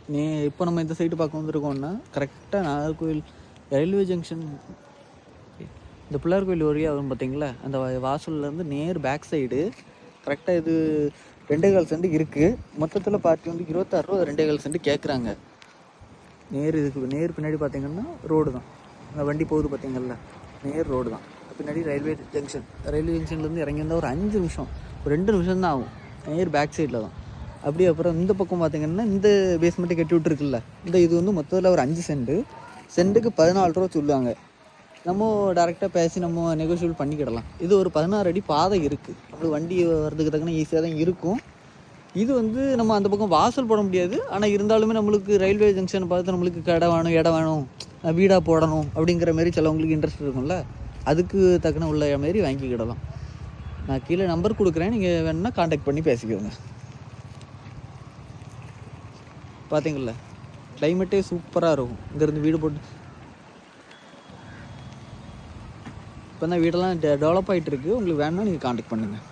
இப்போ நம்ம இந்த சைடு பார்க்க வந்துருக்கோம்னா கரெக்டாக நாகர்கோவில் ரயில்வே ஜங்ஷன், இந்த பிள்ளையார் கோயில் வழியாக வரும் பார்த்தீங்களா, அந்த வாசல்லேருந்து நேர் பேக் சைடு கரெக்டாக இது 2.25 சென்ட் இருக்குது. மொத்தத்தில் பார்ட்டி வந்து 26 ரூபா, 2.25 சென்ட் கேட்குறாங்க. நேர் பின்னாடி பார்த்தீங்கன்னா ரோடு தான், அந்த வண்டி போகுது பார்த்தீங்கல்ல, நேர் ரோடு தான். பின்னாடி ரயில்வே ஜங்ஷன்லேருந்து இறங்கி வந்தால் ஒரு 5 நிமிஷம், ஒரு 2 நிமிஷம் தான் ஆகும். நேர் பேக் சைடில் தான். அப்படி அப்புறம் இந்த பக்கம் பார்த்திங்கன்னா இந்த பேஸ்மெண்ட்டை கட்டி விட்டுருக்குல்ல, இந்த இது வந்து மொத்தத்தில் ஒரு 5 சென்ட்டுக்கு 14 ரூபா சொல்லுவாங்க. நம்ம டேரெக்டாக பேசி நம்ம நெகோஷியபிள் பண்ணிக்கிடலாம். இது ஒரு 16 அடி பாதை இருக்குது, நம்மளுக்கு வண்டி வர்றதுக்கு தக்கன ஈஸியாக தான் இருக்கும். இது வந்து நம்ம அந்த பக்கம் வாசல் போட முடியாது, ஆனால் இருந்தாலுமே நம்மளுக்கு ரயில்வே ஜங்ஷனை பார்த்து நம்மளுக்கு கடை வேணும், இடம் வேணும், வீடாக போடணும் அப்படிங்கிற மாரி சிலவங்களுக்கு இன்ட்ரெஸ்ட் இருக்கும்ல, அதுக்கு தக்கன உள்ள மாரி வாங்கிக்கிடலாம். நான் கீழே நம்பர் கொடுக்குறேன், நீங்கள் வேணுன்னா காண்டாக்ட் பண்ணி பேசிக்கோங்க. பார்த்தீங்களா, கிளைமேட்டே சூப்பராக இருக்கும். இங்கேருந்து வீடு போட்டு இப்போ தான் வீடெல்லாம் டெவலப் ஆகிட்டு இருக்குது. உங்களுக்கு வேணுன்னா நீங்கள் காண்டாக்ட் பண்ணுங்கள்.